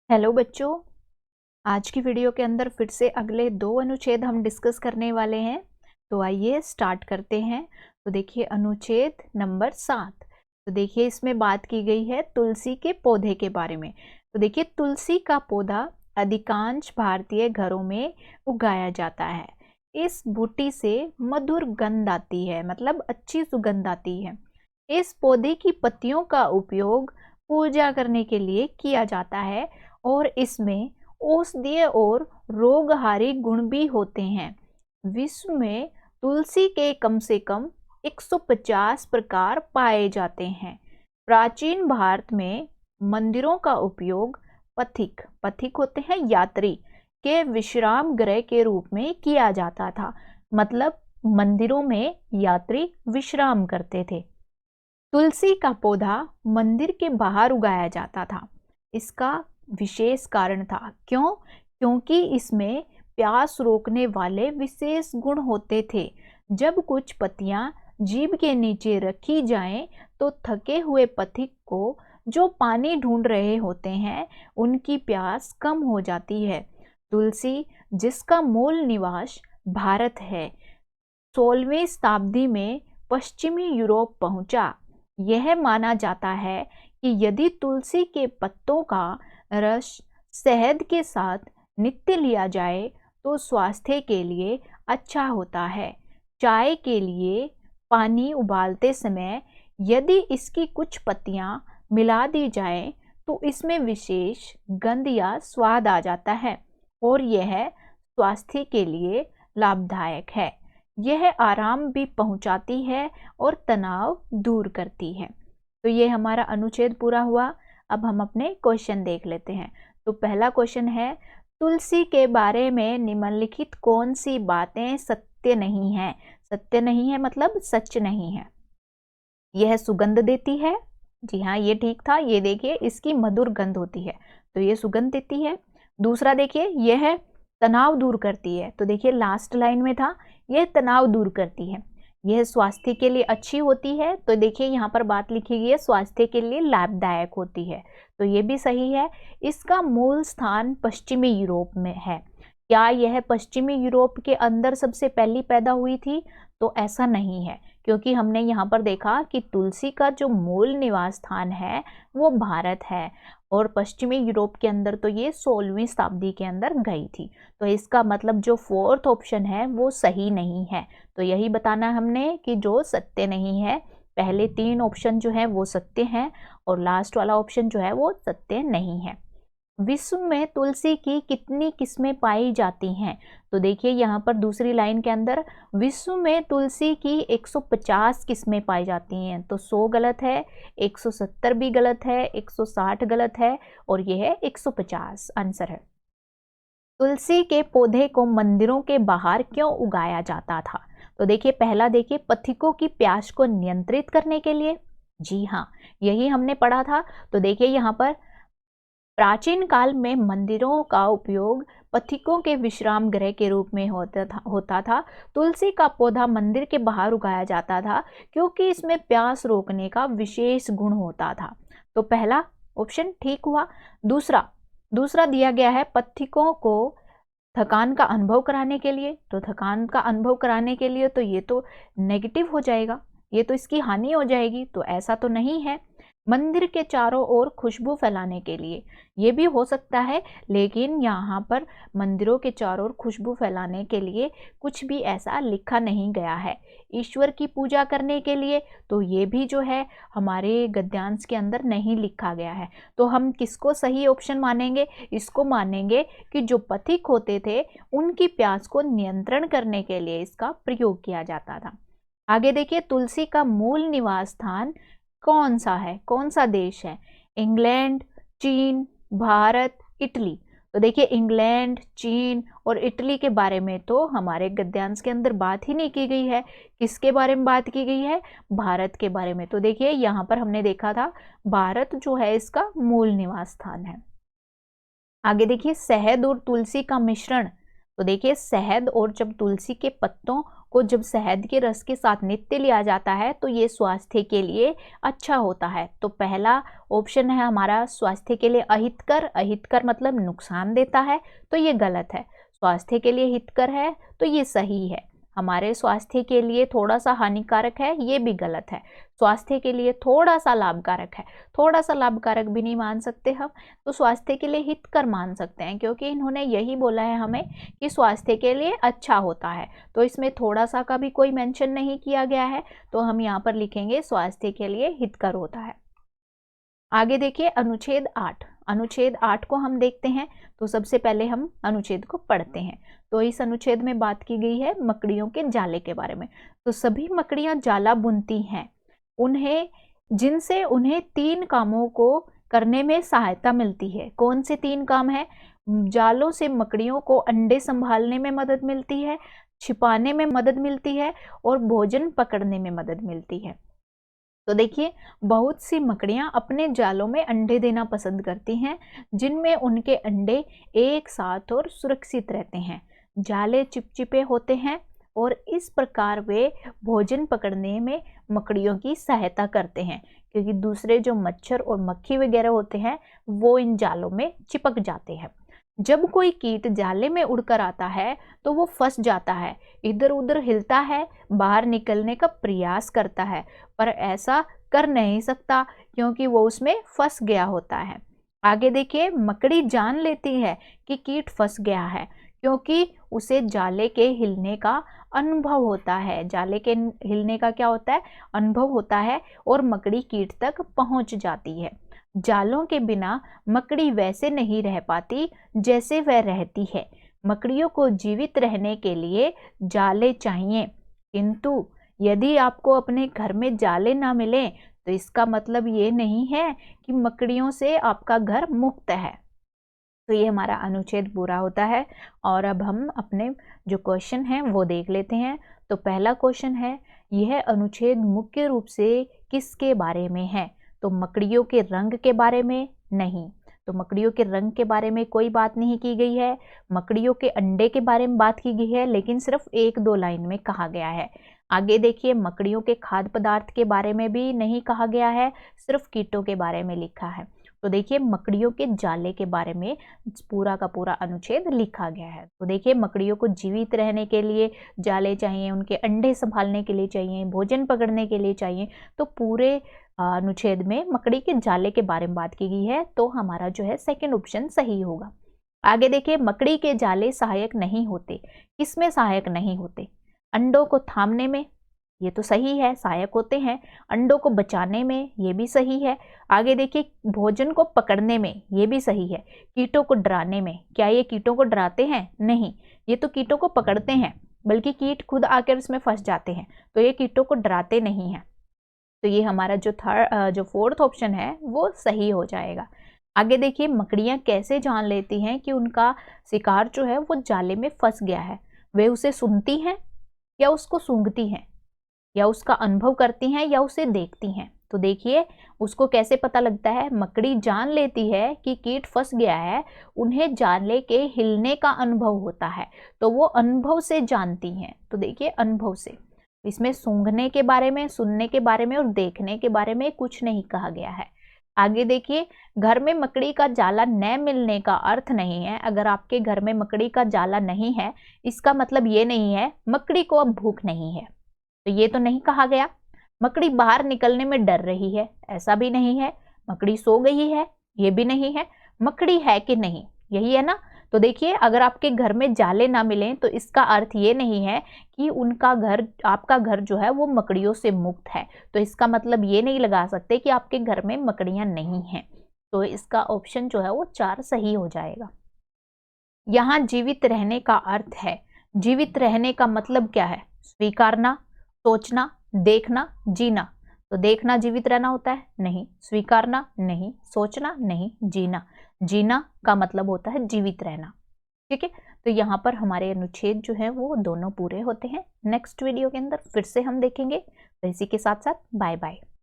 Hello बच्चों। आज की वीडियो के अंदर फिर से अगले दो अनुच्छेद हम डिस्कस करने वाले हैं। तो आइए स्टार्ट करते हैं। तो देखिए अनुच्छेद नंबर 7। तो देखिए इसमें बात की गई है तुलसी के पौधे के बारे में। तो देखिए तुलसी का पौधा अधिकांश भारतीय घरों में उगाया जाता है। इस बूटी से मधुर गंध आती है, मतलब अच्छी सुगंध आती है। इस पौधे की पत्तियों का उपयोग पूजा करने के लिए किया जाता है और इसमें औषधीय और रोगहारी गुण भी होते हैं। विश्व में तुलसी के कम से कम 150 प्रकार पाए जाते हैं। प्राचीन भारत में मंदिरों का उपयोग पथिक पथिक होते हैं यात्री के विश्राम गृह के रूप में किया जाता था। मतलब मंदिरों में यात्री विश्राम करते थे। तुलसी का पौधा मंदिर के बाहर उगाया जाता था। इसका विशेष कारण था। क्योंकि इसमें प्यास रोकने वाले विशेष गुण होते थे। जब कुछ पत्तियां जीभ के नीचे रखी जाएं, तो थके हुए पथिक को, जो पानी ढूंढ रहे होते हैं, उनकी प्यास कम हो जाती है। तुलसी, जिसका मूल निवास भारत है, 16वीं शताब्दी में पश्चिमी यूरोप पहुंचा। यह माना जाता है कि यदि तुलसी के पत्तों का रस शहद के साथ नित्य लिया जाए तो स्वास्थ्य के लिए अच्छा होता है। चाय के लिए पानी उबालते समय यदि इसकी कुछ पत्तियां मिला दी जाएं, तो इसमें विशेष गंध या स्वाद आ जाता है और यह स्वास्थ्य के लिए लाभदायक है। यह आराम भी पहुंचाती है और तनाव दूर करती है। तो ये हमारा अनुच्छेद पूरा हुआ। अब हम अपने क्वेश्चन देख लेते हैं। तो पहला क्वेश्चन है, तुलसी के बारे में निम्नलिखित कौन सी बातें सत्य नहीं है। सत्य नहीं है मतलब सच नहीं है। यह सुगंध देती है। जी हाँ, ये ठीक था। ये देखिए इसकी मधुर गंध होती है, तो ये सुगंध देती है। दूसरा देखिए, यह तनाव दूर करती है। तो देखिए लास्ट लाइन में था, यह तनाव दूर करती है। यह स्वास्थ्य के लिए अच्छी होती है। तो देखिए यहाँ पर बात लिखी गई है स्वास्थ्य के लिए लाभदायक होती है, तो ये भी सही है। इसका मूल स्थान पश्चिमी यूरोप में है। क्या यह पश्चिमी यूरोप के अंदर सबसे पहली पैदा हुई थी? तो ऐसा नहीं है, क्योंकि हमने यहाँ पर देखा कि तुलसी का जो मूल निवास स्थान है वो भारत है और पश्चिमी यूरोप के अंदर तो ये 16वीं शताब्दी के अंदर गई थी। तो इसका मतलब जो फोर्थ ऑप्शन है वो सही नहीं है। तो यही बताना हमने कि जो सत्य नहीं है, पहले तीन ऑप्शन जो है वो सत्य हैं और लास्ट वाला ऑप्शन जो है वो सत्य नहीं है। विश्व में तुलसी की कितनी किस्में पाई जाती हैं? तो देखिए यहाँ पर दूसरी लाइन के अंदर विश्व में तुलसी की 150 किस्में पाई जाती हैं। तो 100 गलत है, 170 भी गलत है, 160 गलत है और यह है 150 आंसर है। तुलसी के पौधे को मंदिरों के बाहर क्यों उगाया जाता था? तो देखिए पहला देखिए, पथिकों की प्यास को नियंत्रित करने के लिए। जी हाँ, यही हमने पढ़ा था। तो देखिए यहाँ पर प्राचीन काल में मंदिरों का उपयोग पथिकों के विश्राम गृह के रूप में होता था। तुलसी का पौधा मंदिर के बाहर उगाया जाता था क्योंकि इसमें प्यास रोकने का विशेष गुण होता था। तो पहला ऑप्शन ठीक हुआ। दूसरा दूसरा दिया गया है पथिकों को थकान का अनुभव कराने के लिए। तो थकान का अनुभव कराने के लिए तो ये तो नेगेटिव हो जाएगा, ये तो इसकी हानि हो जाएगी, तो ऐसा तो नहीं है। मंदिर के चारों ओर खुशबू फैलाने के लिए, ये भी हो सकता है, लेकिन यहाँ पर मंदिरों के चारों ओर खुशबू फैलाने के लिए कुछ भी ऐसा लिखा नहीं गया है। ईश्वर की पूजा करने के लिए, तो ये भी जो है हमारे गद्यांश के अंदर नहीं लिखा गया है। तो हम किसको सही ऑप्शन मानेंगे? इसको मानेंगे कि जो पथिक होते थे उनकी प्यास को नियंत्रण करने के लिए इसका प्रयोग किया जाता था। आगे देखिए, तुलसी का मूल निवास स्थान कौन सा है, कौन सा देश है? इंग्लैंड, चीन, भारत, इटली। तो देखिए इंग्लैंड, चीन और इटली के बारे में तो हमारे गद्यांश के अंदर बात ही नहीं की गई है। किसके बारे में बात की गई है? भारत के बारे में। तो देखिए यहाँ पर हमने देखा था भारत जो है इसका मूल निवास स्थान है। आगे देखिए, शहद और तुलसी का मिश्रण। तो देखिए शहद और जब तुलसी के पत्तों को जब शहद के रस के साथ नित्य लिया जाता है तो ये स्वास्थ्य के लिए अच्छा होता है। तो पहला ऑप्शन है हमारा स्वास्थ्य के लिए अहितकर। अहितकर मतलब नुकसान देता है, तो ये गलत है। स्वास्थ्य के लिए हितकर है तो ये सही है। हमारे स्वास्थ्य के लिए थोड़ा सा हानिकारक है, ये भी गलत है। स्वास्थ्य के लिए थोड़ा सा लाभकारक है, थोड़ा सा लाभकारक भी नहीं मान सकते हम, तो स्वास्थ्य के लिए हितकर मान सकते हैं, क्योंकि इन्होंने यही बोला है हमें कि स्वास्थ्य के लिए अच्छा होता है। तो इसमें थोड़ा सा का भी कोई मेंशन नहीं किया गया है, तो हम यहाँ पर लिखेंगे स्वास्थ्य के लिए हितकर होता है। आगे देखिए अनुच्छेद 8। अनुच्छेद 8 को हम देखते हैं। तो सबसे पहले हम अनुच्छेद को पढ़ते हैं। तो इस अनुच्छेद में बात की गई है मकड़ियों के जाले के बारे में। तो सभी मकड़ियां जाला बुनती हैं, जिनसे उन्हें 3 कामों को करने में सहायता मिलती है। कौन से 3 काम है? जालों से मकड़ियों को अंडे संभालने में मदद मिलती है, छिपाने में मदद मिलती है और भोजन पकड़ने में मदद मिलती है। तो देखिए बहुत सी मकड़ियां अपने जालों में अंडे देना पसंद करती हैं, जिनमें उनके अंडे एक साथ और सुरक्षित रहते हैं। जाले चिपचिपे होते हैं और इस प्रकार वे भोजन पकड़ने में मकड़ियों की सहायता करते हैं, क्योंकि दूसरे जो मच्छर और मक्खी वगैरह होते हैं वो इन जालों में चिपक जाते हैं। जब कोई कीट जाले में उड़कर आता है तो वो फंस जाता है, इधर उधर हिलता है, बाहर निकलने का प्रयास करता है, पर ऐसा कर नहीं सकता क्योंकि वो उसमें फंस गया होता है। आगे देखिए मकड़ी जान लेती है कि कीट फंस गया है, क्योंकि उसे जाले के हिलने का अनुभव होता है। जाले के हिलने का क्या होता है? अनुभव होता है, और मकड़ी कीट तक पहुंच जाती है। जालों के बिना मकड़ी वैसे नहीं रह पाती जैसे वह रहती है। मकड़ियों को जीवित रहने के लिए जाले चाहिए, किंतु यदि आपको अपने घर में जाले ना मिले तो इसका मतलब ये नहीं है कि मकड़ियों से आपका घर मुक्त है। तो ये हमारा अनुच्छेद पूरा होता है। और अब हम अपने जो क्वेश्चन हैं वो देख लेते हैं। तो पहला क्वेश्चन है, यह अनुच्छेद मुख्य रूप से किसके बारे में है? तो मकड़ियों के रंग के बारे में नहीं। तो मकड़ियों के रंग के बारे में कोई बात नहीं की गई है। मकड़ियों के अंडे के बारे में बात की गई है, लेकिन सिर्फ 1-2 लाइन में कहा गया है। आगे देखिए मकड़ियों के खाद्य पदार्थ के बारे में भी नहीं कहा गया है, सिर्फ कीटों के बारे में लिखा है। तो देखिए मकड़ियों के जाले के बारे में पूरा का पूरा अनुच्छेद लिखा गया है। तो देखिए मकड़ियों को जीवित रहने के लिए जाले चाहिए, उनके अंडे संभालने के लिए चाहिए, भोजन पकड़ने के लिए चाहिए। तो पूरे अनुच्छेद में मकड़ी के जाले के बारे में बात की गई है, तो हमारा जो है सेकंड ऑप्शन सही होगा। आगे देखिए मकड़ी के जाले सहायक नहीं होते। किसमें सहायक नहीं होते? अंडों को थामने में, ये तो सही है, सहायक होते हैं। अंडों को बचाने में, ये भी सही है। आगे देखिए भोजन को पकड़ने में, ये भी सही है। कीटों को डराने में, क्या ये कीटों को डराते हैं? नहीं, ये तो कीटों को पकड़ते हैं, बल्कि कीट खुद आकर इसमें फंस जाते हैं, तो ये कीटों को डराते नहीं हैं। तो ये हमारा जो फोर्थ ऑप्शन है वो सही हो जाएगा। आगे देखिए मकड़ियां कैसे जान लेती हैं कि उनका शिकार जो है वो जाले में फंस गया है? वे उसे सुनती हैं या उसको सूंघती हैं, या उसका अनुभव करती हैं, या उसे देखती हैं? तो देखिए उसको कैसे पता लगता है? मकड़ी जान लेती है कि कीट फंस गया है, उन्हें जाले के हिलने का अनुभव होता है, तो वो अनुभव से जानती हैं। तो देखिए अनुभव से, इसमें सूंघने के बारे में, सुनने के बारे में और देखने के बारे में कुछ नहीं कहा गया है। आगे देखिए घर में मकड़ी का जाला न मिलने का अर्थ नहीं है, अगर आपके घर में मकड़ी का जाला नहीं है इसका मतलब ये नहीं है मकड़ी को अब भूख नहीं है, तो ये तो नहीं कहा गया। मकड़ी बाहर निकलने में डर रही है, ऐसा भी नहीं है। मकड़ी सो गई है, ये भी नहीं है। मकड़ी है कि नहीं, यही है ना। तो देखिए अगर आपके घर में जाले ना मिलें तो इसका अर्थ ये नहीं है कि उनका घर, आपका घर जो है वो मकड़ियों से मुक्त है, तो इसका मतलब ये नहीं लगा सकते कि आपके घर में मकड़ियां नहीं हैं। तो इसका ऑप्शन जो है वो 4 सही हो जाएगा। यहाँ जीवित रहने का अर्थ है, जीवित रहने का मतलब क्या है? स्वीकारना, सोचना, देखना, जीना। तो देखना जीवित रहना होता है? नहीं। स्वीकारना नहीं, सोचना नहीं, जीना। जीना का मतलब होता है जीवित रहना। ठीक है, तो यहाँ पर हमारे अनुच्छेद जो है वो दोनों पूरे होते हैं। नेक्स्ट वीडियो के अंदर फिर से हम देखेंगे। तो इसी के साथ साथ बाय बाय।